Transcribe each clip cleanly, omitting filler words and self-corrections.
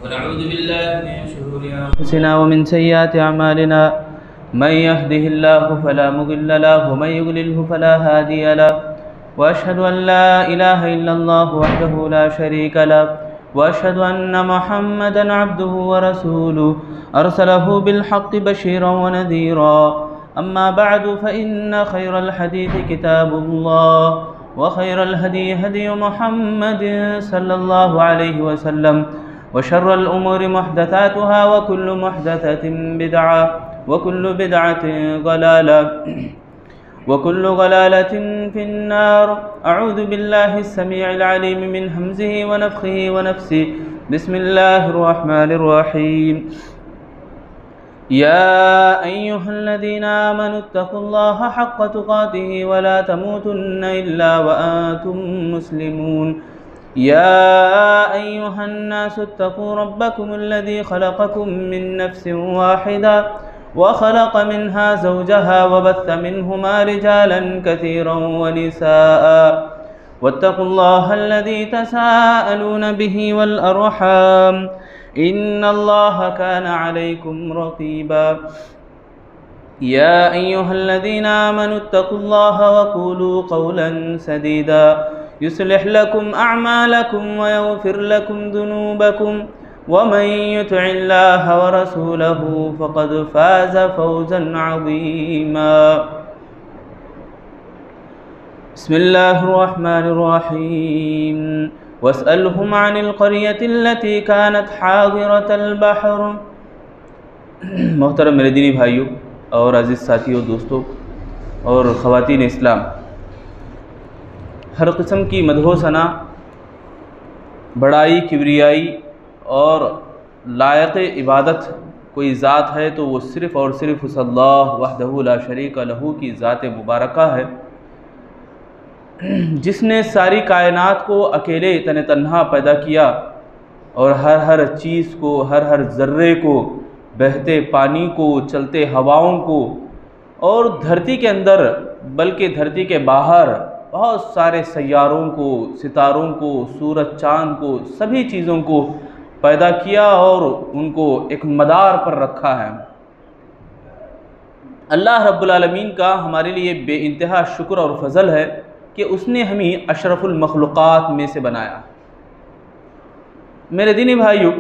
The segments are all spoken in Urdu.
ونعوذ بالله من شرور أنفسنا ومن سيئات أعمالنا من يهده الله فلا مضل له ومن يضلل فلا هادي له وأشهد أن لا إله إلا الله وحده لا شريك له وأشهد أن محمدا عبده ورسوله أرسله بالحق بشيرا ونذيرا أما بعد فإن خير الحديث كتاب الله وخير الهدي هدي محمد صلى الله عليه وسلم وشر الأمور محدثاتها وكل محدثة بدعة وكل بدعة ضلالة وكل ضلالة في النار. أعوذ بالله السميع العليم من همزه ونفخه ونفسه. بسم الله الرحمن الرحيم. يا أيها الذين آمنوا اتقوا الله حق تقاته ولا تموتن إلا وأنتم مسلمون. يا أيها الناس اتقوا ربكم الذي خلقكم من نفس واحدة وخلق منها زوجها وبث منهما رجالا كثيرا ونساء واتقوا الله الذي تساءلون به والأرحام إن الله كان عليكم رقيبا. يا أيها الذين آمنوا اتقوا الله وقولوا قولا سديدا يصلح لكم أعمالكم ويغفر لكم ذنوبكم ومن يطع الله ورسوله فقد فاز فوزا عظيما. بسم الله الرحمن الرحيم. واسألهم عن القرية التي كانت حاضرة البحر. محترم میرے دینی بھائیوں اور عزیز ساتھیوں، دوستوں اور خواتین اسلام، ہر قسم کی مدح و ثنا، بڑائی، کبریائی اور لائق عبادت کوئی ذات ہے تو وہ صرف اور صرف اس اللہ وحدہ لا شریک لہ کی ذات مبارکہ ہے، جس نے ساری کائنات کو اکیلے تنہا پیدا کیا اور ہر چیز کو، ہر ذرے کو، بہتے پانی کو، چلتے ہواؤں کو اور دھرتی کے اندر بلکہ دھرتی کے باہر بہت سارے سیاروں کو، ستاروں کو، سورج چاند کو، سبھی چیزوں کو پیدا کیا اور ان کو ایک مدار پر رکھا ہے. اللہ رب العالمین کا ہمارے لیے بے انتہا شکر اور فضل ہے کہ اس نے ہمیں اشرف المخلوقات میں سے بنایا. میرے دینی بھائیوں،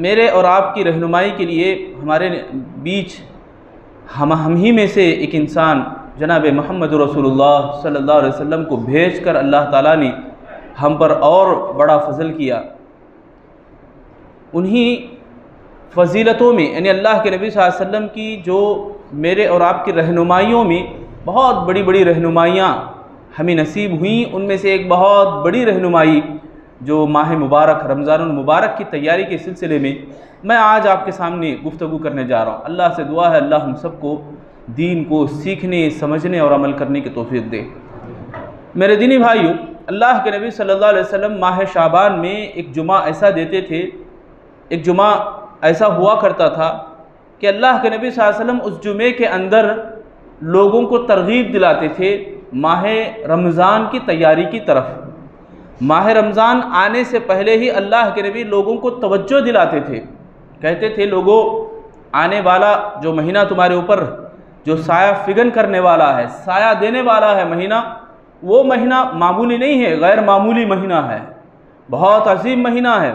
میرے اور آپ کی رہنمائی کے لیے ہمارے بیچ ہم ہی میں سے ایک انسان جناب محمد رسول اللہ صلی اللہ علیہ وسلم کو بھیج کر اللہ تعالیٰ نے ہم پر اور بڑا فضل کیا. انہی فضیلتوں میں یعنی اللہ کے نبی صلی اللہ علیہ وسلم کی جو میرے اور آپ کی رہنمائیوں میں بہت بڑی بڑی رہنمائیاں ہمیں نصیب ہوئیں، ان میں سے ایک بہت بڑی رہنمائی جو ماہ مبارک رمضان المبارک کی تیاری کے سلسلے میں میں آج آپ کے سامنے گفتگو کرنے جا رہا ہوں. اللہ سے دعا ہے اللہ ہم سب کو دین کو سیکھنے، سمجھنے اور عمل کرنے کی توفیق دے. میرے دینی بھائیوں، اللہ کے نبی صلی اللہ علیہ وسلم ماہ شعبان میں ایک جمعہ ایسا دیتے تھے، ایک جمعہ ایسا ہوا کرتا تھا کہ اللہ کے نبی صلی اللہ علیہ وسلم اس جمعے کے اندر لوگوں کو ترغیب دلاتے تھے ماہ رمضان کی تیاری کی طرف. ماہ رمضان آنے سے پہلے ہی اللہ کے نبی لوگوں کو توجہ دلاتے تھے، کہتے تھے لوگوں، آنے والا جو مہینہ تمہارے اوپر جو سایہ فگن کرنے والا ہے، سایہ دینے والا ہے مہینہ، وہ مہینہ معمولی نہیں ہے، غیر معمولی مہینہ ہے، بہت عظیم مہینہ ہے.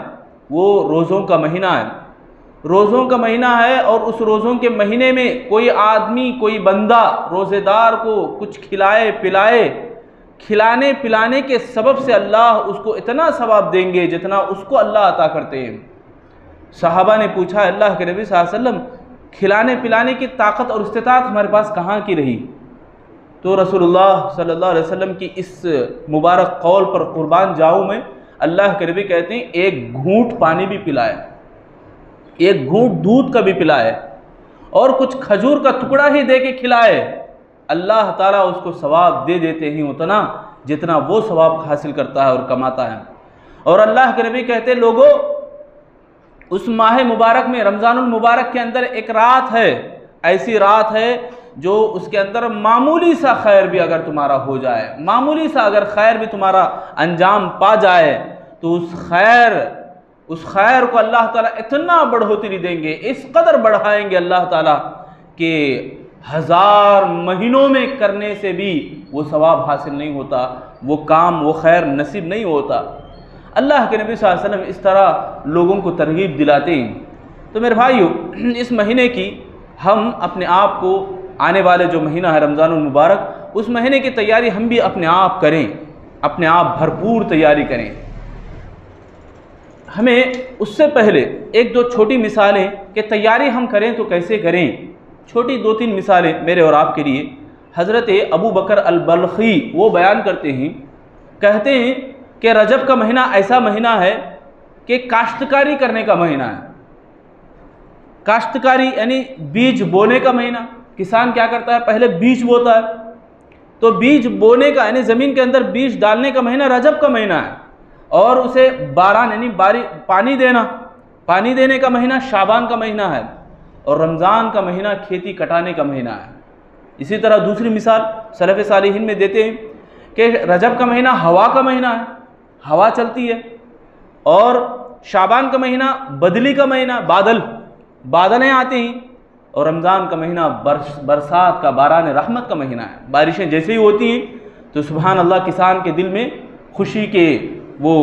وہ روزوں کا مہینہ ہے، روزوں کا مہینہ ہے. اور اس روزوں کے مہینے میں کوئی آدمی، کوئی بندہ روزے دار کو کچھ کھلائے پلائے، کھلانے پلانے کے سبب سے اللہ اس کو اتنا ثواب دیں گے جتنا اس کو اللہ عطا کرتے ہیں. صحابہ نے پوچھا اللہ کے نبی صلی اللہ علیہ وسلم، کھلانے پلانے کی طاقت اور استطاعت ہمارے پاس کہاں کی رہی؟ تو رسول اللہ صلی اللہ علیہ وسلم کی اس مبارک قول پر قربان جاؤں میں، اللہ کے نبی کہتے ہیں ایک گھونٹ پانی بھی پلائے، ایک گھونٹ دودھ کا بھی پلائے اور کچھ کھجور کا ٹکڑا ہی دے کے کھلائے، اللہ تعالیٰ اس کو ثواب دے دیتے ہیں اتنا جتنا وہ ثواب حاصل کرتا ہے اور کماتا ہے. اور اللہ کے نبی کہتے لوگوں، اس ماہ مبارک میں رمضان المبارک کے اندر ایک رات ہے، ایسی رات ہے جو اس کے اندر معمولی سا خیر بھی اگر تمہارا ہو جائے، معمولی سا اگر خیر بھی تمہارا انجام پا جائے تو اس خیر اس خیر کو اللہ تعالیٰ اتنا بڑھوتری دیں گے، اس قدر بڑھائیں گے اللہ تعالیٰ کہ 1000 مہینوں میں کرنے سے بھی وہ ثواب حاصل نہیں ہوتا، وہ کام، وہ خیر نصیب نہیں ہوتا۔ اللہ کے نبی صلی اللہ علیہ وسلم اس طرح لوگوں کو ترغیب دلاتے ہیں۔ تو میرے بھائیو، اس مہینے کی ہم اپنے آپ کو، آنے والے جو مہینہ ہے رمضان المبارک، اس مہینے کی تیاری ہم بھی اپنے آپ کریں، اپنے آپ بھرپور تیاری کریں۔ ہمیں اس سے پہلے ایک دو چھوٹی مثالیں کہ تیاری ہم کریں تو کیسے کریں، چھوٹی 2-3 مثالیں میرے اور آپ کے لیے۔ حضرت ابو بکر البلخی وہ بیان کرتے ہیں، کہتے ہیں کہ رجب کا مہینہ ایسا مہینہ ہے کہ کاشتکاری کرنے کا مہینہ ہے۔ کاشتکاری یعنی بیج بونے کا مہینہ۔ کسان کیا کرتا ہے؟ پہلے بیج بوتا ہے، تو بیج بونے کا یعنی زمین کے اندر بیج ڈالنے کا مہینہ رجب کا مہینہ ہے، اور اسے باران یعنی پانی دینے کا مہینہ شعبان کا مہینہ ہے، اور رمضان کا مہینہ کھیتی کٹانے کا مہینہ ہے۔ اسی طرح دوسری مثال سلف صالحین میں دیتے ہیں کہ رجب کا مہینہ ہوا کا مہینہ ہے، ہوا چلتی ہے، اور شعبان کا مہینہ بدلی کا مہینہ، بادلیں آتے ہیں، اور رمضان کا مہینہ برسات کا، باران رحمت کا مہینہ ہے۔ بارشیں جیسے ہی ہوتی ہیں تو سبحان اللہ کسان کے دل میں خوشی کے وہ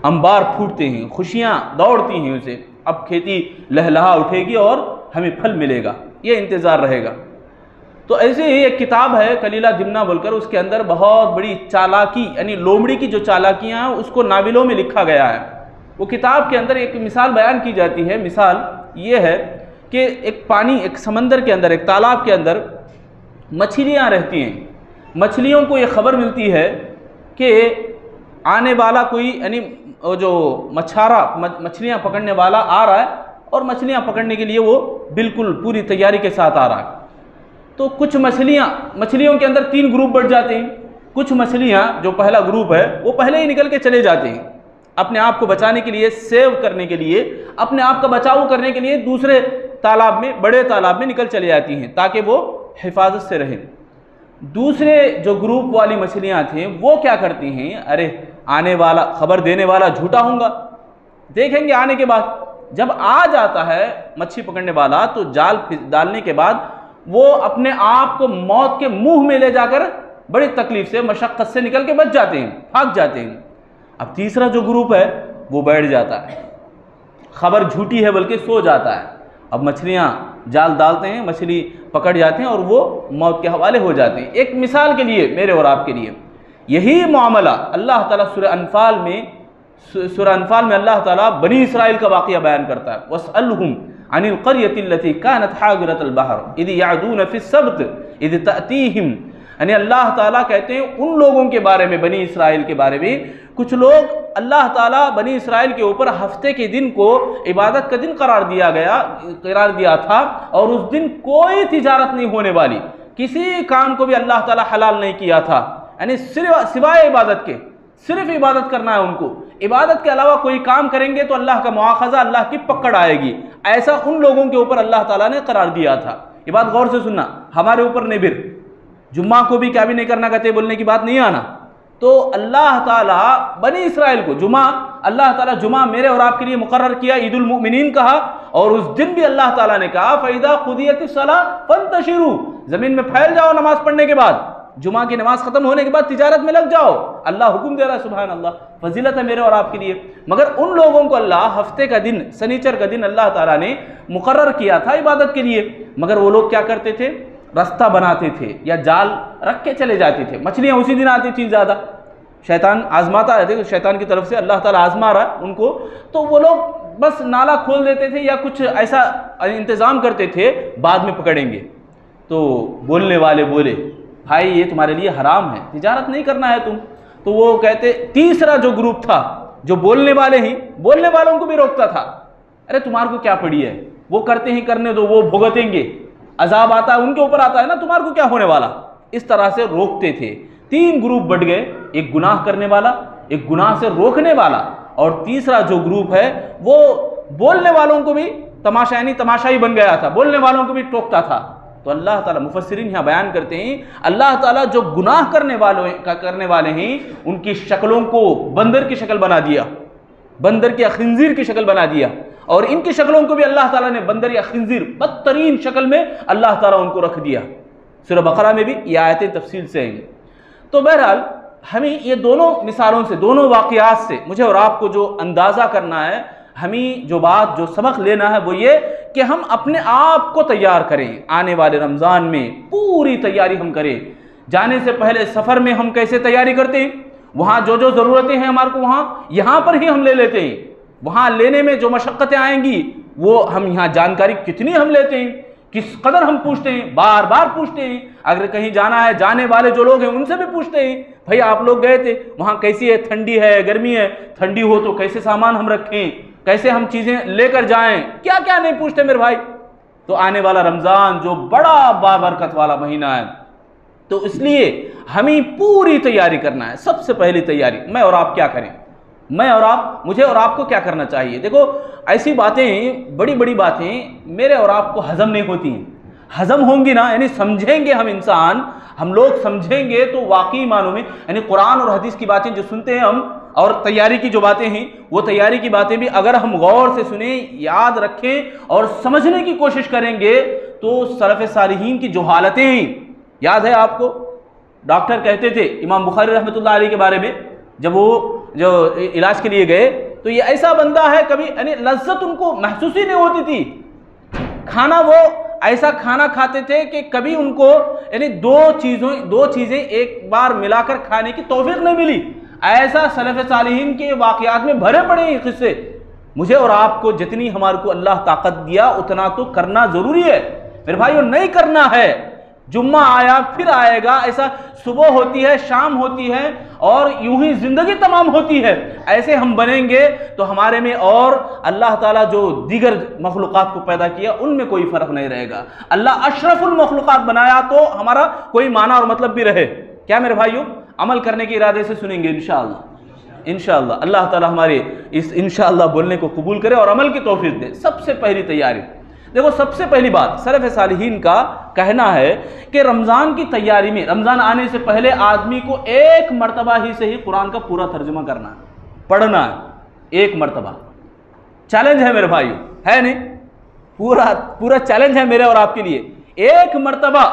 انبار پھوٹتے ہیں، خوشیاں دوڑتی ہیں اسے، اب کھیتی لہلہا اٹھے گی اور ہمیں پھل ملے گا، یہ انتظار رہے گا۔ تو ایسے ہی ایک کتاب ہے کلیلہ دمنہ بول کر، اس کے اندر بہت بڑی چالاکی یعنی لومڑی کی جو چالاکیاں ہیں اس کو ناولوں میں لکھا گیا ہے۔ وہ کتاب کے اندر ایک مثال بیان کی جاتی ہے۔ مثال یہ ہے کہ ایک سمندر کے اندر، ایک تالاب کے اندر مچھلیاں رہتی ہیں۔ مچھلیوں کو یہ خبر ملتی ہے کہ آنے والا کوئی یعنی جو مچھلیاں پکڑنے والا آ رہا ہے، اور مچھلیاں پکڑنے کے لیے وہ بالکل پوری تیاری کے ساتھ آ رہا ہے۔ تو کچھ مچھلیوں کے اندر 3 گروپ بٹ جاتے ہیں۔ کچھ مچھلیاں جو پہلا گروپ ہے وہ پہلے ہی نکل کے چلے جاتے ہیں، اپنے آپ کو بچانے کے لیے، سیو کرنے کے لیے، اپنے آپ کا بچاؤ کرنے کے لیے دوسرے تالاب میں، بڑے تالاب میں نکل چلے جاتی ہیں تاکہ وہ حفاظت سے رہیں۔ دوسرے جو گروپ والی مچھلیاں تھیں وہ کیا کرتی ہیں؟ ارے آنے والا، خبر دینے والا جھوٹا ہوں گا، دیکھیں گے آنے کے بعد۔ جب آ جاتا ہے مچھلی پکڑنے والا تو جال ڈالنے کے بعد وہ اپنے آپ کو موت کے منہ میں لے جا کر بڑی تکلیف سے، مشقت سے نکل کے بچ جاتے ہیں، بھاگ جاتے ہیں۔ اب تیسرا جو گروپ ہے وہ بیٹھ جاتا ہے، خبر جھوٹی ہے بلکہ سو جاتا ہے۔ اب مچھلیاں جال ڈالتے ہیں، مچھلی پکڑ جاتے ہیں اور وہ موت کے حوالے ہو جاتے ہیں۔ ایک مثال کے لیے میرے اور آپ کے لیے یہی معاملہ اللہ تعالیٰ سورہ انفال میں اللہ تعالیٰ بنی اسرائیل کا واقعہ بیان کرتا ہے۔ وَاسْأَلْهُمْ عَنِ الْقَرْيَةِ الَّتِي كَانَتْ حَاضِرَةَ الْبَحْرِ إِذْ يَعْدُونَ فِي السَّبْتِ إِذْ تَأْتِيهِمْ، یعنی اللہ تعالیٰ کہتے ہیں ان لوگوں کے بارے میں، بنی اسرائیل کے بارے میں، کچھ لوگ اللہ تعالیٰ بنی اسرائیل کے اوپر ہفتے کے دن کو عبادت کا دن قرار دیا تھا، اور اس دن کوئی تجارت نہیں ہونے والی، کسی کام کو بھی اللہ تعالیٰ حلال نہیں کیا تھا، یعنی سوائے عبادت کے، صرف عبادت کرنا ہے ان کو، عبادت کے علاوہ کوئی کام کریں گے تو اللہ کا مواخذہ، اللہ کی پکڑ آئے گی۔ ایسا ان لوگوں کے اوپر اللہ تعالیٰ نے قرار دیا تھا۔ یہ بات غور سے سننا، ہمارے اوپر نہیں، پھر جمعہ کو بھی کیا بھی نہیں کرنا کہتے بولنے کی بات نہیں آنا۔ تو اللہ تعالیٰ بنی اسرائیل کو اللہ تعالیٰ جمعہ میرے اور آپ کے لیے مقرر کیا، عید المؤمنین کہا، اور اس دن بھی اللہ تعالیٰ نے کہا فَإِذَا قُضِيَتِ الصَّلَاةُ فَانتَشِرُوا، زمین میں پھیل جاؤ نماز پڑھنے کے بعد، جمعہ کی نماز ختم ہونے کے بعد تجارت میں لگ جاؤ۔ اللہ حکم دے رہا ہے، سبحان اللہ، فضیلت ہے میرے اور آپ کے لیے۔ مگر ان لوگوں کو اللہ ہفتے کا دن، سنیچر کا دن اللہ تعالیٰ نے مقرر کیا تھا عبادت کے لیے، مگر وہ لوگ کیا کرتے تھے؟ رستہ بناتے تھے یا جال رکھ کے چلے جاتے تھے۔ مچھلیاں اسی دن آتی تھیں زیادہ، شیطان آزماتا ہے، دیکھو شیطان کی طرف سے اللہ تعالیٰ آزما رہا ہے ان کو، تو وہ لوگ بس نالا کھول دیتے تھے یا کچھ ایسا انتظام کرتے تھے بعد میں پکڑیں گے۔ تو بولنے والے بولے بھائی یہ تمہارے لیے حرام ہے، تجارت نہیں کرنا ہے تم۔ تو وہ کہتے، تیسرا جو گروپ تھا جو بولنے والوں کو بھی روکتا تھا، ارے تمہارے کو کیا پڑی ہے، وہ کرتے ہی کرنے دو، وہ بھگتیں گے، عذاب آتا ہے ان کے اوپر آتا ہے نا، تمہارے کو کیا ہونے والا، اس طرح سے روکتے تھے۔ 3 گروپ بٹ گئے، ایک گناہ کرنے والا، ایک گناہ سے روکنے والا، اور تیسرا جو گروپ ہے وہ بولنے والوں کو بھی تماشائی بن گیا تھا، بولنے والوں کو بھی ٹوکتا تھا۔ تو اللہ تعالیٰ، مفسرین یہاں بیان کرتے ہیں، اللہ تعالیٰ جو گناہ کرنے والے ہیں ان کی شکلوں کو بندر کی شکل بنا دیا، بندر کی یا خنزیر کی شکل بنا دیا، اور ان کی شکلوں کو بھی اللہ تعالیٰ نے بندر یا خنزیر بدترین شکل میں اللہ تعالیٰ ان کو رکھ دیا۔ سورہ بقرہ میں بھی یہ آیتیں تفصیل سے ہیں۔ تو بہرحال ہمیں یہ دونوں مثالوں سے، دونوں واقعات سے مجھے اور آپ کو جو اندازہ کرنا ہے، ہمیں جو بات، جو سبق لینا ہے وہ یہ کہ ہم اپنے آپ کو تیار کریں۔ آنے والے رمضان میں پوری تیاری ہم کریں۔ جانے سے پہلے سفر میں ہم کیسے تیاری کرتے ہیں، وہاں جو جو ضرورتیں ہیں ہمارے کو وہاں یہاں پر ہی ہم لے لیتے ہیں، وہاں لینے میں جو مشقتیں آئیں گی وہ ہم یہاں جانکاری کتنی ہم لیتے ہیں، کس قدر ہم پوچھتے ہیں، بار بار پوچھتے ہیں۔ اگر کہیں جانا ہے، جانے والے جو لوگ ہیں ان سے بھی پوچھتے ہیں، بھائی آپ لوگ گئے تھے وہاں کیسی ہے، ٹھنڈی ہے گرمی ہے، ٹھنڈی ہو تو کیسے سامان ہم رکھیں، کیسے ہم چیزیں لے کر جائیں، کیا کیا نہیں پوچھتے میرے بھائی۔ تو آنے والا رمضان جو بڑا بابرکت والا مہینہ ہے، تو اس لیے ہمیں پوری تیاری کرنا ہے۔ سب سے پہلی تیاری میں اور آپ کیا کریں، میں اور آپ، مجھے اور آپ کو کیا کرنا چاہیے؟ دیکھو ایسی باتیں، بڑی بڑی باتیں میرے اور آپ کو ہضم نہیں ہوتی ہیں۔ ہضم ہوں گی نا، یعنی سمجھیں گے ہم لوگ سمجھیں گے تو واقعی معنوں میں، یعنی قرآن اور حدیث کی باتیں جو سنتے ہیں ہم، اور تیاری کی جو باتیں ہیں، وہ تیاری کی باتیں بھی اگر ہم غور سے سنیں، یاد رکھیں اور سمجھنے کی کوشش کریں گے تو سلف صالحین کی جو حالتیں ہیں، یاد ہے آپ کو ڈاکٹر کہتے تھے امام بخاری رحمۃ اللہ علیہ کے بارے میں، جب وہ جو علاج کے لیے گئے تو یہ ایسا بندہ ہے، کبھی یعنی لذت ان کو محسوس ہی نہیں ہوتی تھی، کھانا وہ ایسا کھانا کھاتے تھے کہ کبھی ان کو یعنی دو چیزیں ایک بار ملا کر کھانے کی توفیق نہیں ملی۔ ایسا سلف صالحین کے واقعات میں بھرے پڑے ہیں قصے۔ مجھے اور آپ کو جتنی ہمارے کو اللہ طاقت دیا اتنا تو کرنا ضروری ہے میرے بھائیو، نہیں کرنا ہے جمعہ آیا پھر آئے گا، ایسا صبح ہوتی ہے شام ہوتی ہے اور یوں ہی زندگی تمام ہوتی ہے، ایسے ہم بنیں گے تو ہمارے میں اور اللہ تعالیٰ جو دیگر مخلوقات کو پیدا کیا ان میں کوئی فرق نہیں رہے گا۔ اللہ اشرف المخلوقات بنایا تو ہمارا کوئی معنی اور مطلب بھی رہے۔ کیا میرے بھائیو؟ عمل کرنے کے ارادے سے سنیں گے انشاءاللہ، انشاءاللہ اللہ تعالیٰ ہمارے اس انشاءاللہ بولنے کو قبول کرے اور عمل کی توفیق دے۔ سب سے پہلی تیاری، دیکھو سب سے پہلی بات سلف صالحین کا کہنا ہے کہ رمضان کی تیاری میں، رمضان آنے سے پہلے آدمی کو ایک مرتبہ ہی سے ہی قرآن کا پورا ترجمہ کرنا ہے، پڑھنا ہے، ایک مرتبہ۔ چیلنج ہے میرے بھائیو، ہے نہیں؟ پورا چیلنج ہے میرے اور آپ کے لیے، ایک مرتبہ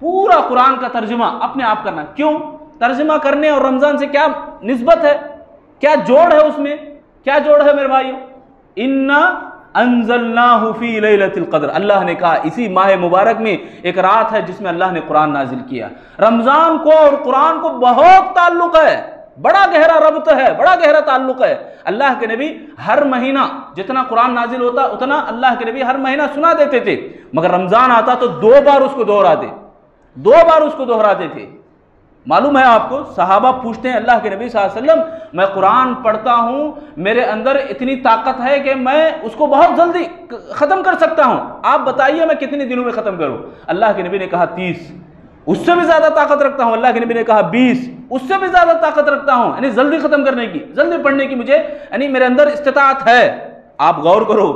پورا قرآن کا ترجمہ اپنے آپ کرنا۔ کیوں؟ ترجمہ کرنے اور رمضان سے کیا نسبت ہے، کیا جوڑ ہے اس میں، کیا جوڑ ہے میرے بھائیو؟ اِنَّا انزلناہ فی لیلۃ القدر، اللہ نے کہا اسی ماہ مبارک میں ایک رات ہے جس میں اللہ نے قرآن نازل کیا۔ رمضان کو اور قرآن کو بہت تعلق ہے، بڑا گہرا ربط ہے، بڑا گہرا تعلق ہے۔ اللہ کے نبی ہر مہینہ جتنا قرآن نازل ہوتا اتنا اللہ کے نبی ہر مہینہ سنا دیتے تھے، مگر رمضان آتا تو دو بار اس کو دہراتے تھے۔ معلوم ہے آپ کو، صحابہ پوچھتے ہیں اللہ کے نبی صلی اللہ علیہ وسلم میں قرآن پڑھتا ہوں، میرے اندر اتنی طاقت ہے کہ میں اس کو بہت جلدی ختم کر سکتا ہوں، آپ بتائیے میں کتنے دنوں میں ختم کروں؟ اللہ کے نبی نے کہا 30۔ اس سے بھی زیادہ طاقت رکھتا ہوں، اللہ کے نبی نے کہا 20۔ اس سے بھی زیادہ طاقت رکھتا ہوں، یعنی جلدی ختم کرنے کی، جلدی پڑھنے کی مجھے یعنی میرے اندر استطاعت ہے۔ آپ غور کرو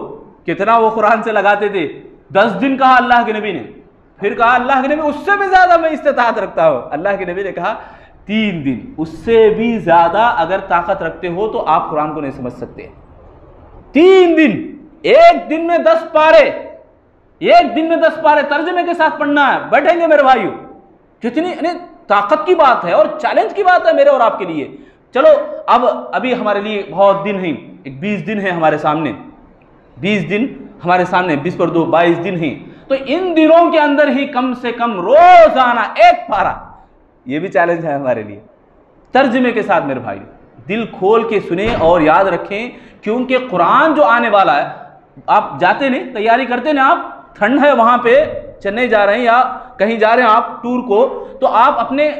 کتنا وہ قرآن سے لگاتے تھے۔ 10 دن کہا اللہ کے نبی نے، پھر کہا اللہ کے نبی اس سے بھی زیادہ میں استطاعت رکھتا ہوں۔ اللہ کے نبی نے کہا 3 دن، اس سے بھی زیادہ اگر طاقت رکھتے ہو تو آپ قرآن کو نہیں سمجھ سکتے۔ 3 دن، ایک دن میں 10 پارے، ایک دن میں 10 پارے ترجمے کے ساتھ پڑھنا ہے، بیٹھیں گے میرے بھائیو، کتنی یعنی طاقت کی بات ہے اور چیلنج کی بات ہے میرے اور آپ کے لیے۔ چلو ابھی ہمارے لیے بہت دن ہیں، ایک 20 دن ہیں ہمارے سامنے، 20 دن ہمارے سامنے، 20 پر 2 22 دن ہیں، تو ان دنوں کے اندر ہی کم سے کم روزانہ ایک پارہ، یہ بھی چیلنج ہے ہمارے لیے، ترجمے کے ساتھ میرے بھائی، دل کھول کے سنیں اور یاد رکھیں، کیونکہ قرآن جو آنے والا ہے، آپ جاتے نہیں، تیاری کرتے نہیں، آپ ٹھنڈ ہے وہاں پہ چنئی جا رہے ہیں یا کہیں جا رہے ہیں آپ ٹور کو، تو آپ اپنے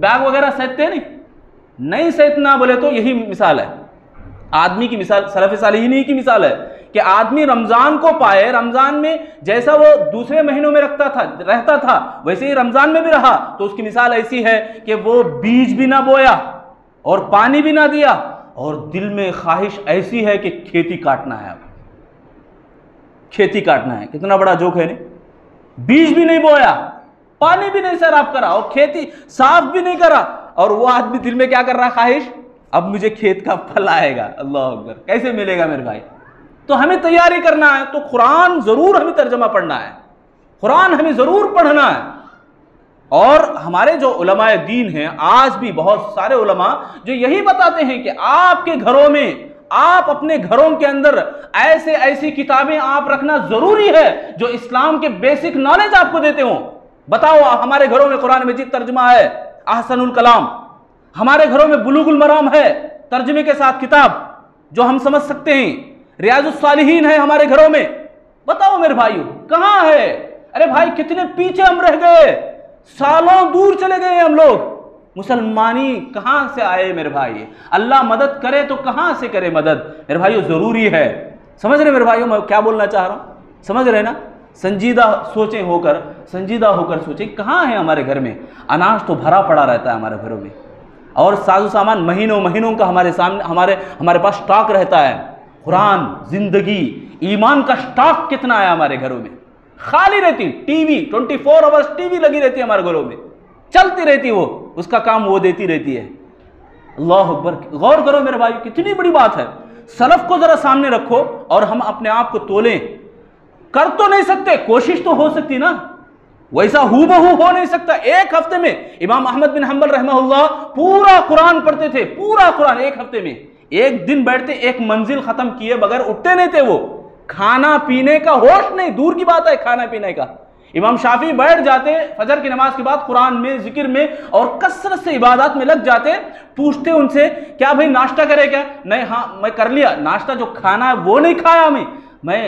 بیگ وغیرہ سہتے نہیں سہتنا بولے تو یہی مثال ہے، آدمی کی مثال سلف صالحین کی مثال ہے کہ آدمی رمضان کو پائے، رمضان میں جیسا وہ دوسرے مہینوں میں رہتا تھا ویسے ہی رمضان میں بھی رہا، تو اس کی مثال ایسی ہے کہ وہ بیج بھی نہ بویا اور پانی بھی نہ دیا، اور دل میں خواہش ایسی ہے کہ کھیتی کاٹنا ہے، اب کھیتی کاٹنا ہے۔ کتنا بڑا جوک ہے نہیں، بیج بھی نہیں بویا، پانی بھی نہیں سیراب کرا اور کھیتی صاف بھی نہیں کرا، اور وہ آدمی دل میں کیا کر رہا ہے؟ خواہش اب مجھے کھیت کا پھل آئے گا، اللہ اکبر، کیسے ملے گا میرے بھائی؟ تو ہمیں تیاری کرنا ہے، تو قرآن ضرور ہمیں ترجمہ پڑھنا ہے، قرآن ہمیں ضرور پڑھنا ہے۔ اور ہمارے جو علماء دین ہیں، آج بھی بہت سارے علماء جو یہی بتاتے ہیں کہ آپ کے گھروں میں، آپ اپنے گھروں کے اندر ایسی کتابیں آپ رکھنا ضروری ہے جو اسلام کے بیسک نالج آپ کو دیتے ہوں۔ بتاؤ، ہمارے گھروں میں قرآن مجید ترجمہ ہے، احسن الکلام، ہمارے گھروں میں بلوغ المرام ہے ترجمے کے ساتھ کتاب جو ہم سمجھ سکتے ہیں، ریاض الصالحین ہے ہمارے گھروں میں۔ بتاؤ میرے بھائیو، کہاں ہے؟ ارے بھائی کتنے پیچھے ہم رہ گئے، سالوں دور چلے گئے ہم لوگ، مسلمانی کہاں سے آئے میرے بھائی؟ اللہ مدد کرے تو کہاں سے کرے مدد میرے بھائیو؟ ضروری ہے۔ سمجھ رہے میرے بھائیو میں کیا بولنا چاہ رہا ہوں؟ سمجھ رہے نا؟ سنجیدہ ہو کر سوچیں، کہاں ہے ہمارے گھر میں؟ اناج تو بھرا پڑا رہتا ہے ہمارے گھروں میں، اور ساز و سامان مہینوں کا ہمارے سامنے ہمارے پاس سٹاک رہتا ہے۔ قرآن، زندگی، ایمان کا سٹاک کتنا ہے ہمارے گھروں میں؟ خالی رہتی T V, 24 hours T V لگی رہتی ہے ہمارے گھروں میں، چلتی رہتی، وہ اس کا کام وہ دیتی رہتی ہے۔ اللہ اکبر، غور کرو میرے بھائی، کتنی بڑی بات ہے۔ سلف کو ذرا سامنے رکھو اور ہم اپنے آپ کو تولیں۔ کر تو نہیں سکتے، کوشش تو ہو سکتی نا، ویسا ہو بہو ہو نہیں سکتا۔ ایک ہفتے میں امام احمد بن حنبل رحمہ اللہ پورا قرآن پڑھتے تھے، پورا قرآن ایک ہفتے میں، ایک دن بیٹھتے، ایک منزل ختم کیے بغیر اٹھتے نہیں تھے وہ، کھانا پینے کا ہوش نہیں، دور کی بات ہے کھانا پینے کا۔ امام شافعی بیٹھ جاتے فجر کی نماز کے بعد قرآن میں، ذکر میں، اور کثرت سے عبادات میں لگ جاتے۔ پوچھتے ان سے، کیا بھائی ناشتہ کرے کیا؟ نہیں، ہاں میں کر لیا ناشتہ، جو کھانا ہے وہ نہیں کھایا میں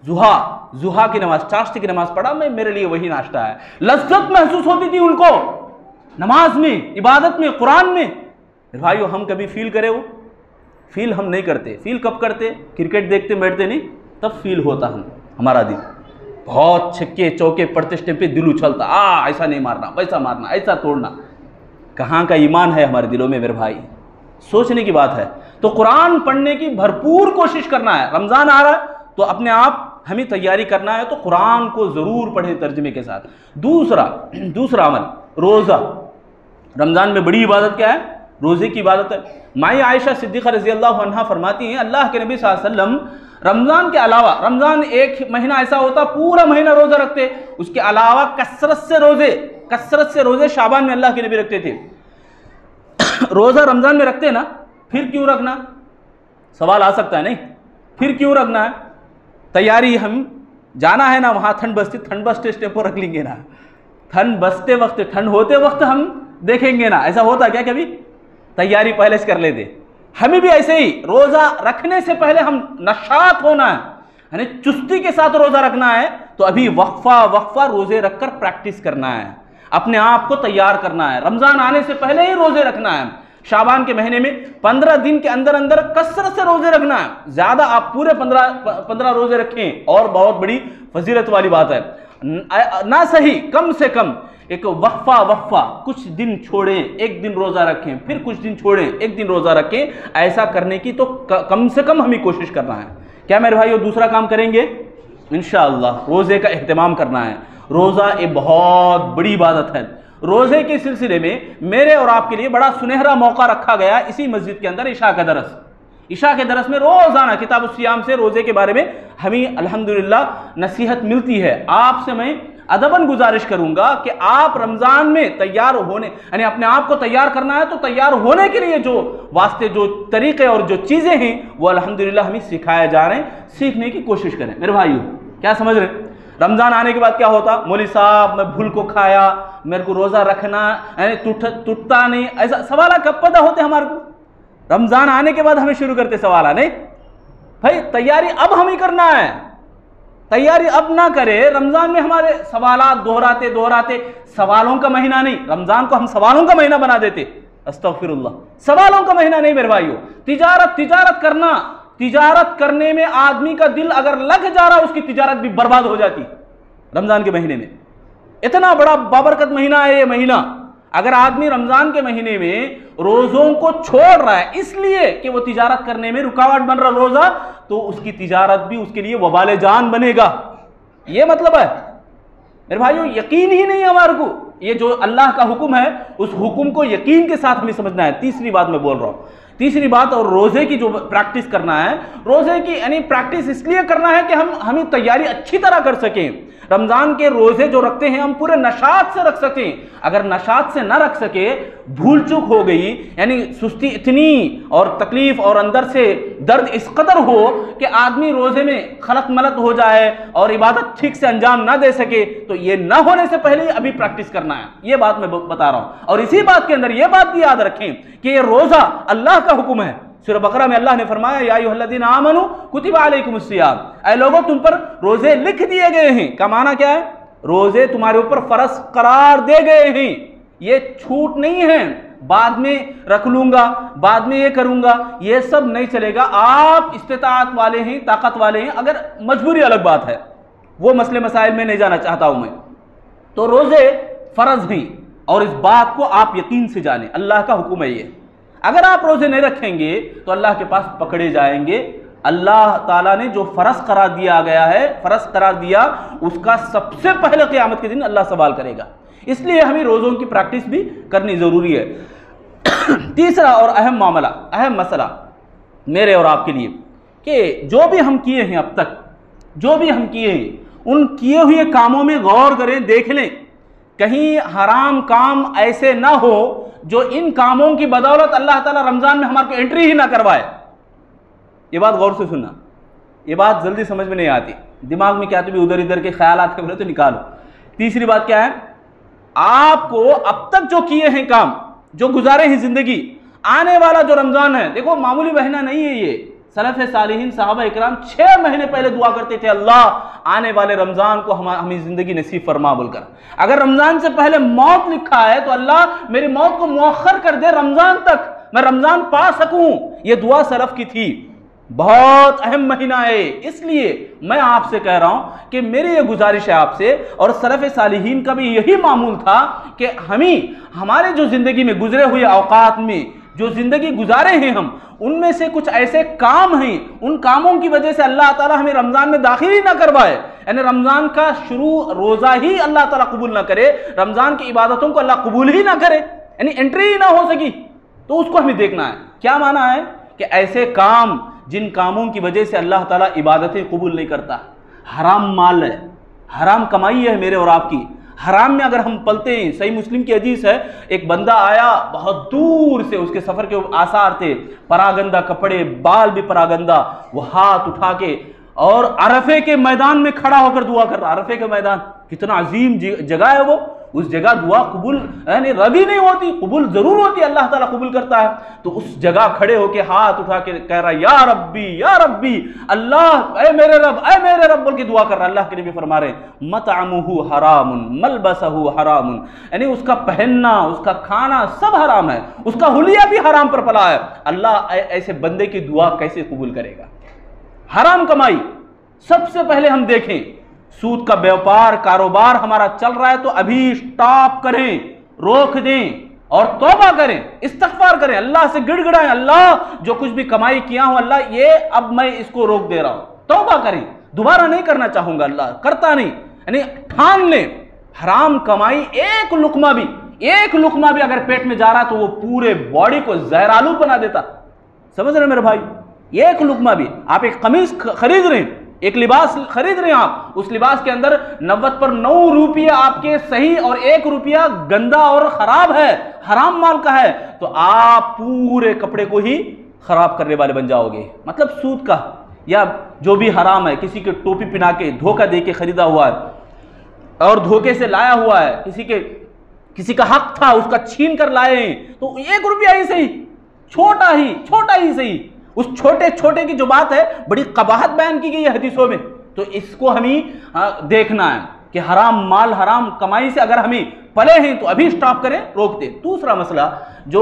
ضحیٰ کی نماز، چاشت کی نماز پڑھا میں، میرے لیے وہی ناشتہ ہے۔ لذت محسوس ہوتی تھی ان کو نماز میں، عبادت میں، قرآن میں۔ بھائیو ہم کبھی فیل کرے؟ وہ فیل ہم نہیں کرتے۔ فیل کب کرتے؟ کرکٹ دیکھتے بیٹھتے نہیں، تب فیل ہوتا ہمارا دل، بہت چھکے چوکے پڑتے اسٹیپ پہ دل اچھلتا، ایسا نہیں مارنا، ویسا مارنا، ایسا توڑنا۔ کہاں کا ایمان ہے ہمارے دلوں میں میرے بھائی؟ سوچنے کی بات ہے۔ تو قرآن پڑھنے کی بھرپور کوشش کرنا ہے۔ رمضان آ رہا ہے تو اپنے آپ ہمیں تیاری کرنا ہے، تو قرآن کو ضرور پڑھیں ترجمے کے ساتھ۔ دوسرا عمل، روزہ۔ رمضان میں بڑی عبادت کیا ہے؟ روزے کی عبادت ہے۔ مائی عائشہ صدیقہ رضی اللہ عنہا فرماتی ہیں، اللہ کے نبی صلی اللہ علیہ وسلم رمضان کے علاوہ، رمضان ایک مہینہ ایسا ہوتا پورا مہینہ روزہ رکھتے، اس کے علاوہ کثرت سے روزے شعبان میں اللہ کے نبی رکھتے تھے۔ روزہ رمضان میں رکھتے نا، پھر کیوں رکھنا؟ سوال آ سکتا ہے، نہیں پھر کیوں رکھنا ہے؟ تیاری، ہم جانا ہے نا وہاں ٹھنڈ بستے اسٹیپ پر رکھ لیں گے نا، ٹھنڈ بستے وقت، ٹھنڈ ہوتے وقت ہم دیکھیں گے نا، ایسا ہوتا کیا کبھی؟ تیاری پہلے سے کر لیتے۔ ہمیں بھی ایسے ہی روزہ رکھنے سے پہلے ہم نشاط ہونا ہے، یعنی چستی کے ساتھ روزہ رکھنا ہے، تو ابھی وقفہ روزے رکھ کر پریکٹس کرنا ہے، اپنے آپ کو تیار کرنا ہے۔ رمضان آنے سے پہلے ہی روزے رکھنا ہے۔ شعبان کے مہینے میں 15 دن کے اندر کثرت سے روزے رکھنا ہے، زیادہ آپ پورے 15 روزے رکھیں، اور بہت بڑی فضیلت والی بات ہے۔ نہ صحیح، کم سے کم ایک وقفہ، کچھ دن چھوڑیں، ایک دن روزہ رکھیں، پھر کچھ دن چھوڑیں، ایک دن روزہ رکھیں، ایسا کرنے کی تو کم سے کم ہمیں کوشش کرنا ہے۔ کیا میرے بھائیو دوسرا کام کریں گے؟ انشاءاللہ روزے کا اہتمام کرنا ہے۔ روزہ ایک بہت بڑی عبادت ہے۔ روزے کے سلسلے میں میرے اور آپ کے لیے بڑا سنہرا موقع رکھا گیا اسی مسجد کے اندر، عشاء کے درس میں روزانہ کتاب الصیام سے روزے کے بارے میں ہمیں الحمدللہ نصیحت ملتی ہے۔ آپ سے میں ادباً گزارش کروں گا کہ آپ رمضان میں تیار ہونے، یعنی اپنے آپ کو تیار کرنا ہے، تو تیار ہونے کے لیے جو واسطے، جو طریقے اور جو چیزیں ہیں وہ الحمدللہ ہمیں سکھائے جا رہے ہیں، سیکھنے کی کوشش کریں میرے بھائیو۔ کیا سمجھ رہے ہیں؟ رمضان آنے کے بعد کیا ہوتا؟ مولوی صاحب میں بھول کو کھایا، میرے کو روزہ رکھنا یعنی ٹوٹتا نہیں، ایسا سوالات کب پیدا ہوتے ہمارے کو؟ رمضان آنے کے بعد ہمیں شروع کرتے سوالات، نہیں بھائی تیاری اب ہمیں کرنا ہے، تیاری اب نہ کرے۔ رمضان میں ہمارے سوالات دہراتے، سوالوں کا مہینہ نہیں، رمضان کو ہم سوالوں کا مہینہ بنا دیتے، استغفراللہ، سوالوں کا مہینہ نہیں میرے بھائیو۔ تجارت کرنے میں آدمی کا دل اگر لگ جا رہا، اس کی تجارت بھی برباد ہو جاتی رمضان کے مہینے میں۔ اتنا بڑا بابرکت مہینہ ہے یہ مہینہ، اگر آدمی رمضان کے مہینے میں روزوں کو چھوڑ رہا ہے اس لیے کہ وہ تجارت کرنے میں رکاوٹ بن رہا روزہ، تو اس کی تجارت بھی اس کے لیے وبال جان بنے گا، یہ مطلب ہے میرے بھائیو۔ یقین ہی نہیں ہمارے کو، یہ جو اللہ کا حکم ہے اس حکم کو یقین کے ساتھ ہمیں سمجھنا ہے۔ تیسری بات میں بول رہا ہوں، تیسری بات، اور روزے کی جو پریکٹس کرنا ہے، روزے کی یعنی پریکٹس اس لیے کرنا ہے کہ ہمیں تیاری اچھی طرح کر سکیں، رمضان کے روزے جو رکھتے ہیں ہم پورے نشاط سے رکھ سکیں۔ اگر نشاط سے نہ رکھ سکے، بھول چوک ہو گئی، یعنی سستی اتنی اور تکلیف اور اندر سے درد اس قدر ہو کہ آدمی روزے میں خلط ملط ہو جائے اور عبادت ٹھیک سے انجام نہ دے سکے، تو یہ نہ ہونے سے پہلے ابھی پریکٹس کرنا ہے، یہ بات میں بتا رہا ہوں۔ اور اسی بات کے اندر یہ بات بھی یاد رکھیں کہ یہ روزہ اللہ کا حکم ہے۔ سورہ بقرہ میں اللہ نے فرمایا یا ایھا الذین آمنوا کتب علیکم الصیام، اے لوگوں تم پر روزے لکھ دیے گئے ہیں۔ کا معنی کیا ہے؟ روزے تمہارے اوپر فرض قرار دے گئے ہیں، یہ چھوٹ نہیں ہے، بعد میں رکھ لوں گا، بعد میں یہ کروں گا، یہ سب نہیں چلے گا۔ آپ استطاعت والے ہیں، طاقت والے ہیں، اگر مجبوری الگ بات ہے، وہ مسئلے مسائل میں نہیں جانا چاہتا ہوں میں۔ تو روزے فرض ہیں اور اس بات کو آپ یقین سے جانیں، اللہ کا حکم ہے یہ۔ اگر آپ روزے نہیں رکھیں گے تو اللہ کے پاس پکڑے جائیں گے۔ اللہ تعالیٰ نے جو فرض قرار دیا گیا ہے، فرض قرار دیا، اس کا سب سے پہلے قیامت کے دن اللہ سوال کرے گا۔ اس لیے ہمیں روزوں کی پریکٹس بھی کرنی ضروری ہے۔ تیسرا اور اہم معاملہ، اہم مسئلہ میرے اور آپ کے لیے، کہ جو بھی ہم کیے ہیں اب تک، جو بھی ہم کیے ہیں، ان کیے ہوئے کاموں میں غور کریں، دیکھ لیں کہیں حرام کام ایسے نہ ہو جو ان کاموں کی بدولت اللہ تعالیٰ رمضان میں ہمارے کو انٹری ہی نہ کروائے۔ یہ بات غور سے سننا، یہ بات جلدی سمجھ میں نہیں آتی، دماغ میں کیا تو بھی ادھر ادھر کے خیالات کے تو نکالو۔ تیسری بات کیا ہے؟ آپ کو اب تک جو کیے ہیں کام، جو گزارے ہیں زندگی، آنے والا جو رمضان ہے، دیکھو معمولی مہینہ نہیں ہے یہ۔ سلف صالحین صحابہ اکرام 6 مہینے پہلے دعا کرتے تھے، اللہ آنے والے رمضان کو ہمیں زندگی نصیب فرما بول کر۔ اگر رمضان سے پہلے موت لکھا ہے تو اللہ میری موت کو مؤخر کر دے رمضان تک، میں رمضان پا سکوں۔ یہ دعا سلف کی تھی۔ بہت اہم مہینہ ہے، اس لیے میں آپ سے کہہ رہا ہوں کہ میری یہ گزارش ہے آپ سے، اور سلف صالحین کا بھی یہی معمول تھا کہ ہمارے جو زندگی میں گزرے ہوئے اوقات میں جو زندگی گزارے ہیں ہم، ان میں سے کچھ ایسے کام ہیں، ان کاموں کی وجہ سے اللہ تعالیٰ ہمیں رمضان میں داخل ہی نہ کروائے، یعنی رمضان کا شروع روزہ ہی اللہ تعالیٰ قبول نہ کرے، رمضان کی عبادتوں کو اللہ قبول ہی نہ کرے، یعنی انٹری ہی نہ ہو سکی، تو اس کو ہمیں دیکھنا ہے۔ کیا معنی ہے؟ کہ ایسے کام جن کاموں کی وجہ سے اللہ تعالیٰ عبادتیں قبول نہیں کرتا، حرام مال ہے، حرام کمائی ہے میرے اور آپ کی، حرام میں اگر ہم پلتے ہیں۔ صحیح مسلم کی حدیث ہے، ایک بندہ آیا بہت دور سے، اس کے سفر کے آثار تھے، پراگندہ کپڑے، بال بھی پراگندہ، وہ ہاتھ اٹھا کے اور عرفے کے میدان میں کھڑا ہو کر دعا کر رہا۔ عرفے کا میدان کتنا عظیم جگہ ہے وہ، اس جگہ دعا قبول یعنی ربی نہیں ہوتی، قبول ضرور ہوتی، اللہ تعالیٰ قبول کرتا ہے۔ تو اس جگہ کھڑے ہو کے ہاتھ اٹھا کے کہہ رہا یا ربی یا ربی، اللہ اے میرے رب، اے میرے رب بول کے دعا کر رہا۔ اللہ کے نبی فرما رہے ہیں مطعمہ حرام ملبسہ حرام، یعنی اس کا پہننا، اس کا کھانا سب حرام ہے، اس کا حلیہ بھی حرام پر پلا ہے۔ اللہ ایسے بندے کی دعا کیسے قبول کرے گا؟ حرام کمائی سب سے پہلے ہم دیکھیں، سود کا بیوپار کاروبار ہمارا چل رہا ہے تو ابھی سٹاپ کریں، روک دیں اور توبہ کریں، استغفار کریں، اللہ سے گڑ گڑائیں، اللہ جو کچھ بھی کمائی کیا ہوں اللہ یہ اب میں اس کو روک دے رہا ہوں، توبہ کریں، دوبارہ نہیں کرنا چاہوں گا، اللہ کرتا نہیں، یعنی ٹھان لیں۔ حرام کمائی ایک لقمہ بھی اگر پیٹ میں جا رہا تو وہ پورے باڈی کو زہرآلود بنا دیتا، سمجھ رہے میرے بھائی؟ ایک لقمہ بھی، آپ ایک قمیص خرید رہے ہیں، ایک لباس خرید رہے ہیں، آپ اس لباس کے اندر 90 پر 9 روپیہ آپ کے صحیح اور 1 روپیہ گندا اور خراب ہے، حرام مال کا ہے، تو آپ پورے کپڑے کو ہی خراب کرنے والے بن جاؤ گے۔ مطلب سود کا یا جو بھی حرام ہے، کسی کے ٹوپی پہنا کے دھوکہ دے کے خریدا ہوا ہے اور دھوکے سے لایا ہوا ہے، کسی کا حق تھا اس کا چھین کر لائے ہیں، تو 1 روپیہ ہی صحیح، چھوٹا ہی صحیح، اس چھوٹے کی جو بات ہے بڑی قباحت بیان کی گئی ہے حدیثوں میں، تو اس کو ہمیں دیکھنا ہے کہ حرام مال حرام کمائی سے اگر ہمیں پلے ہیں تو ابھی سٹاپ کریں، روک دیں۔ دوسرا مسئلہ جو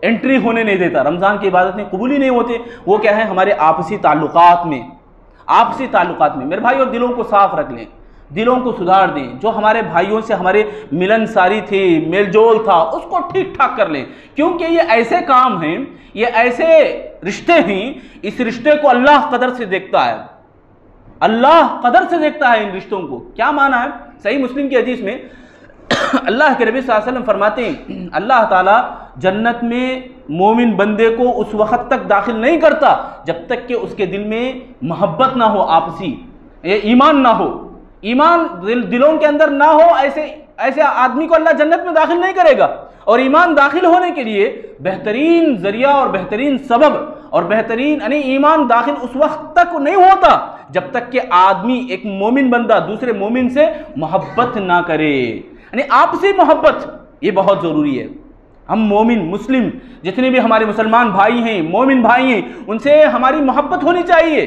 انٹری ہونے نہیں دیتا، رمضان کی عبادتیں قبول ہی نہیں ہوتے، وہ کیا ہے؟ ہمارے آپسی تعلقات میں میرے بھائی، اور دلوں کو صاف رکھ لیں، دلوں کو سدھار دیں، جو ہمارے بھائیوں سے ہمارے ملن ساری تھی، میل جول تھا، اس کو ٹھیک ٹھاک کر لیں، کیونکہ یہ ایسے کام ہیں، یہ ایسے رشتے ہیں، اس رشتے کو اللہ قدر سے دیکھتا ہے، اللہ قدر سے دیکھتا ہے ان رشتوں کو۔ کیا معنی ہے؟ صحیح مسلم کی حدیث میں اللہ کے نبی صلی اللہ علیہ وسلم فرماتے ہیں اللہ تعالیٰ جنت میں مومن بندے کو اس وقت تک داخل نہیں کرتا جب تک کہ اس کے دل میں محبت نہ ہو آپسی، ایمان نہ ہو، ایمان دلوں کے اندر نہ ہو، ایسے آدمی کو اللہ جنت میں داخل نہیں کرے گا۔ اور ایمان داخل ہونے کے لیے بہترین ذریعہ اور بہترین سبب اور بہترین یعنی ایمان داخل اس وقت تک نہیں ہوتا جب تک کہ آدمی ایک مومن بندہ دوسرے مومن سے محبت نہ کرے، یعنی آپسی محبت یہ بہت ضروری ہے۔ ہم مومن مسلم جتنے بھی ہمارے مسلمان بھائی ہیں، مومن بھائی ہیں، ان سے ہماری محبت ہونی چاہیے۔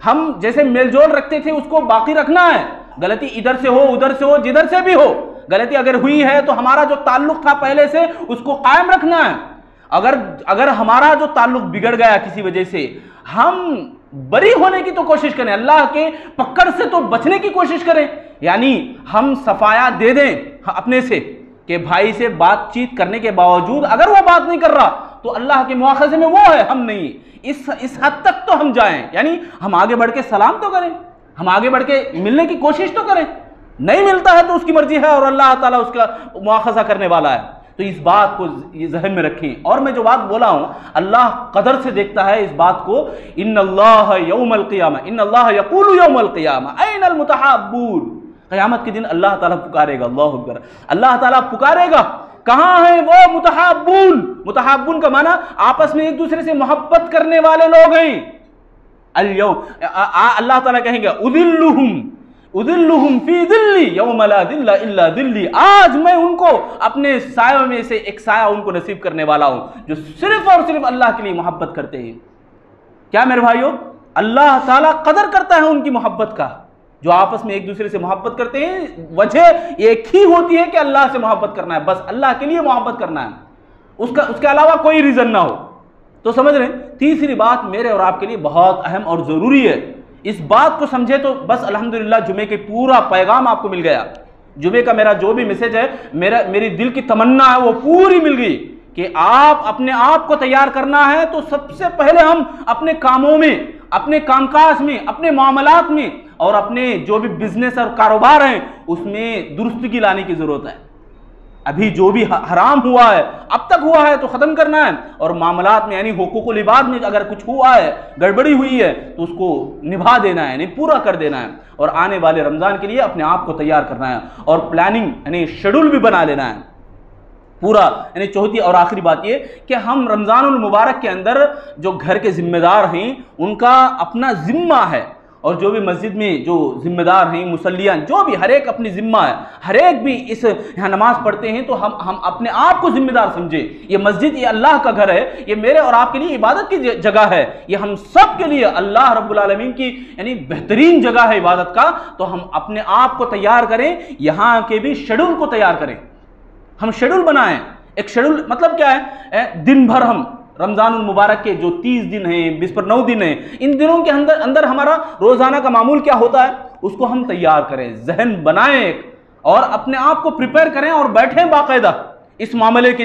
ہم جیسے میل جول رکھتے تھے اس کو باقی رکھنا ہے، غلطی ادھر سے ہو ادھر سے ہو جدھر سے بھی ہو، غلطی اگر ہوئی ہے تو ہمارا جو تعلق تھا پہلے سے اس کو قائم رکھنا ہے۔ اگر ہمارا جو تعلق بگڑ گیا کسی وجہ سے، ہم بری ہونے کی تو کوشش کریں، اللہ کے پکڑ سے تو بچنے کی کوشش کریں، یعنی ہم صفایا دے دیں اپنے سے کہ بھائی سے بات چیت کرنے کے باوجود اگر وہ بات نہیں کر رہا تو اللہ کے مواخذے میں وہ ہے، ہم نہیں، اس حد تک تو ہم جائیں، یعنی ہم آگے بڑھ کے سلام تو کریں، ہم آگے بڑھ کے ملنے کی کوشش تو کریں، نہیں ملتا ہے تو اس کی مرضی ہے اور اللہ تعالیٰ اس کا مواخذہ کرنے والا ہے۔ تو اس بات کو ذہن میں رکھیں، اور میں جو بات بولا ہوں اللہ قدر سے دیکھتا ہے اس بات کو، ان اللہ یوم القیامہ ان اللہ یقول یوم القیامہ این المتحابون، قیامت کے دن اللہ تعالیٰ پکارے گا، اللہ اکبر، اللہ تعالیٰ پکارے گا، کہاں ہیں وہ متحابون؟ متحابون کا معنی آپس میں ایک دوسرے سے محبت کرنے والے لوگ ہیں۔ اللہ تعالیٰ کہیں گے اذلہم فی ذلی یوم لا ذل الا ذلی، آج میں ان کو اپنے سایوں میں سے ایک سایہ ان کو نصیب کرنے والا ہوں جو صرف اور صرف اللہ کے لیے محبت کرتے ہیں۔ کیا میرے بھائیو، اللہ تعالیٰ قدر کرتا ہے ان کی محبت کا، جو آپس میں ایک دوسرے سے محبت کرتے ہیں، وجہ ایک ہی ہوتی ہے کہ اللہ سے محبت کرنا ہے، بس اللہ کے لیے محبت کرنا ہے، اس کے علاوہ کوئی ریزن نہ ہو۔ تو سمجھ رہے ہیں، تیسری بات میرے اور آپ کے لیے بہت اہم اور ضروری ہے، اس بات کو سمجھے تو بس الحمدللہ جمعے کے پورا پیغام آپ کو مل گیا، جمعے کا میرا جو بھی میسج ہے، میری دل کی تمنا ہے وہ پوری مل گئی کہ آپ اپنے آپ کو تیار کرنا ہے تو سب سے پہلے ہم اپنے کاموں میں، اپنے کام کاج میں، اپنے معاملات میں اور اپنے جو بھی بزنس اور کاروبار ہیں اس میں درستگی لانے کی ضرورت ہے۔ ابھی جو بھی حرام ہوا ہے اب تک ہوا ہے تو ختم کرنا ہے، اور معاملات میں یعنی حقوق العباد میں اگر کچھ ہوا ہے، گڑبڑی ہوئی ہے تو اس کو نبھا دینا ہے، یعنی پورا کر دینا ہے، اور آنے والے رمضان کے لیے اپنے آپ کو تیار کرنا ہے اور پلاننگ یعنی شیڈول بھی بنا لینا ہے پورا۔ یعنی چوتھی اور آخری بات یہ کہ ہم رمضان المبارک کے اندر جو گھر کے ذمہ دار ہیں ان کا اپنا ذمہ ہے، اور جو بھی مسجد میں جو ذمہ دار ہیں، مصلیان، جو بھی ہر ایک اپنی ذمہ ہے، ہر ایک بھی اس یہاں نماز پڑھتے ہیں تو ہم اپنے آپ کو ذمہ دار سمجھیں، یہ مسجد یہ اللہ کا گھر ہے، یہ میرے اور آپ کے لیے عبادت کی جگہ ہے، یہ ہم سب کے لیے اللہ رب العالمین کی یعنی بہترین جگہ ہے عبادت کا، تو ہم اپنے آپ کو تیار کریں، یہاں کے بھی شیڈول کو تیار کریں، ہم شیڈول بنائیں۔ ایک شیڈول مطلب کیا ہے، دن بھر ہم رمضان المبارک کے جو 30 دن ہیں، 20 پر 9 دن ہیں، ان دنوں کے اندر ہمارا روزانہ کا معمول کیا ہوتا ہے اس کو ہم تیار کریں، ذہن بنائیں ایک، اور اپنے آپ کو پریپیئر کریں اور بیٹھیں باقاعدہ اس معاملے کو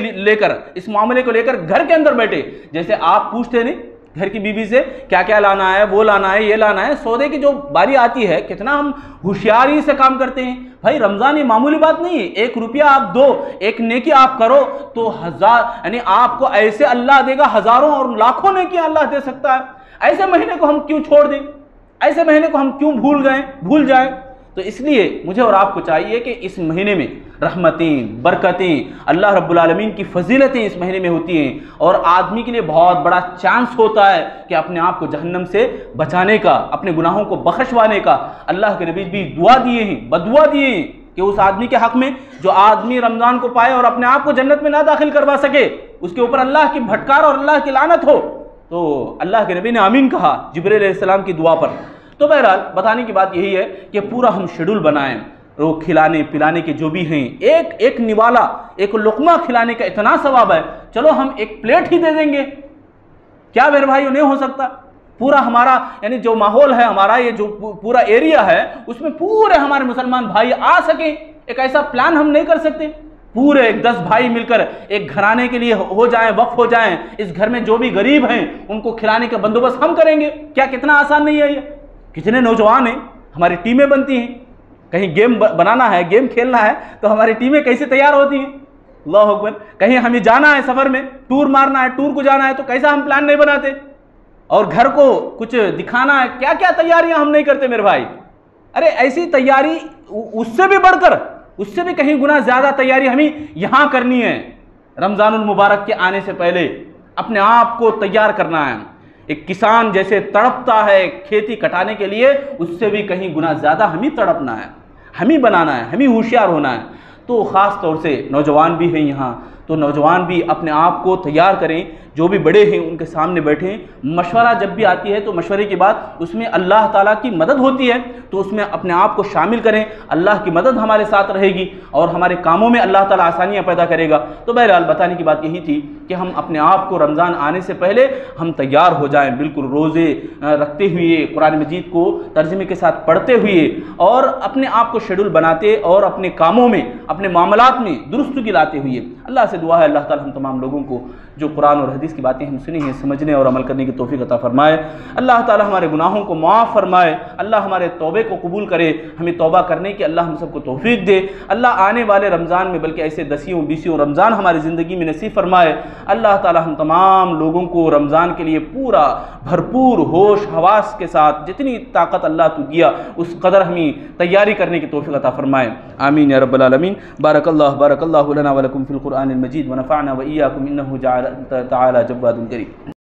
لے کر گھر کے اندر بیٹھے۔ جیسے آپ پوچھتے نہیں گھر کی بیوی سے کیا کیا لانا ہے، وہ لانا ہے، یہ لانا ہے، سودے کی جو باری آتی ہے کتنا ہم ہوشیاری سے کام کرتے ہیں۔ بھائی رمضان یہ معمولی بات نہیں ہے، 1 روپیہ آپ دو، ایک نیکی آپ کرو تو 1000 یعنی آپ کو ایسے اللہ دے گا، ہزاروں اور لاکھوں نیکی اللہ دے سکتا ہے۔ ایسے مہینے کو ہم کیوں چھوڑ دیں، ایسے مہینے کو ہم کیوں بھول جائیں؟ تو اس لیے مجھے اور آپ کو چاہیے کہ اس مہینے میں رحمتیں، برکتیں، اللہ رب العالمین کی فضیلتیں اس مہینے میں ہوتی ہیں، اور آدمی کے لیے بہت بڑا چانس ہوتا ہے کہ اپنے آپ کو جہنم سے بچانے کا، اپنے گناہوں کو بخشوانے کا۔ اللہ کے نبی بھی دعا دیے ہیں، بدعا دیے ہیں کہ اس آدمی کے حق میں جو آدمی رمضان کو پائے اور اپنے آپ کو جنت میں نہ داخل کروا سکے، اس کے اوپر اللہ کی بھٹکار اور اللہ کی لعنت ہو۔ تو اللہ کے نبی نے آمین کہا جبرائیل علیہ السلام کی دعا پر۔ تو بہرحال بتانے کی بات یہی ہے کہ پورا ہم شیڈول بنائیں، وہ کھلانے پلانے کے جو بھی ہیں، ایک نوالا، ایک لقمہ کھلانے کا اتنا ثواب ہے، چلو ہم ایک پلیٹ ہی دے دیں گے، کیا میرے بھائیوں نہیں ہو سکتا؟ پورا ہمارا یعنی جو ماحول ہے ہمارا، یہ جو پورا ایریا ہے اس میں پورے ہمارے مسلمان بھائی آ سکیں، ایک ایسا پلان ہم نہیں کر سکتے؟ پورے 10 بھائی مل کر ایک گھرانے کے لیے ہو جائیں، وقف ہو جائیں، اس گھر میں جو بھی غریب ہیں ان کو کھلانے کا بندوبست ہم کریں گے۔ کیا کتنا آسان نہیں ہے یہ؟ کتنے نوجوان ہیں، ہماری ٹیمیں بنتی ہیں، کہیں گیم بنانا ہے، گیم کھیلنا ہے تو ہماری ٹیمیں کیسے تیار ہوتی ہیں، اللہ اکبر. کہیں ہمیں جانا ہے سفر میں، ٹور مارنا ہے، ٹور کو جانا ہے تو کیسا ہم پلان نہیں بناتے، اور گھر کو کچھ دکھانا ہے، کیا کیا تیاریاں ہم نہیں کرتے میرے بھائی. ارے ایسی تیاری اس سے بھی بڑھ کر، اس سے بھی کہیں گنا زیادہ تیاری ہمیں یہاں کرنی ہے. رمضان المبارک کے آنے سے پہلے اپنے آپ کو تیار کرنا ہے. ایک کسان جیسے تڑپتا ہے کھیتی کٹانے کے لیے، اس سے بھی کہیں گنا زیادہ ہمیں تڑپنا ہے، ہمیں بنانا ہے، ہمیں ہوشیار ہونا ہے. تو خاص طور سے نوجوان بھی ہیں یہاں، تو نوجوان بھی اپنے آپ کو تیار کریں. جو بھی بڑے ہیں ان کے سامنے بیٹھیں. مشورہ جب بھی آتی ہے تو مشورے کے بعد اس میں اللہ تعالیٰ کی مدد ہوتی ہے، تو اس میں اپنے آپ کو شامل کریں. اللہ کی مدد ہمارے ساتھ رہے گی اور ہمارے کاموں میں اللہ تعالیٰ آسانیاں پیدا کرے گا. تو بہرحال بتانے کی بات یہی تھی کہ ہم اپنے آپ کو رمضان آنے سے پہلے ہم تیار ہو جائیں، بالکل روزے رکھتے ہوئے، قرآن مجید کو ترجمے کے ساتھ پڑھتے ہوئے، اور اپنے آپ کو شیڈول بناتے اور اپنے کاموں میں، اپنے معاملات میں درستگی لاتے ہوئے. اللہ سے دعا ہے اللہ تعالیٰ ہم تمام لوگوں کو جو قرآن اور حدیث کی باتیں ہم سنی ہیں سمجھنے اور عمل کرنے کی توفیق عطا فرمائے. اللہ تعالیٰ ہمارے گناہوں کو معاف فرمائے. اللہ ہمارے توبے کو قبول کرے. ہمیں توبہ کرنے کی اللہ ہم سب کو توفیق دے. اللہ آنے والے رمضان میں بلکہ ایسے 10 20 رمضان ہماری زندگی میں نصیب فرمائے. اللہ تعالیٰ ہم تمام لوگوں کو رمضان کے لیے پورا بھرپور ہوش حواس کے ساتھ جتنی طاقت اللہ تو دیا اس قدر ہمیں تیاری کرنے کی توفیق عطا فرمائے. آمین یا رب العالمین. بارک اللہ لنا ولکم فی القرآن المجید ونفعنا وإیاکم انہ تعالی جواد کریم.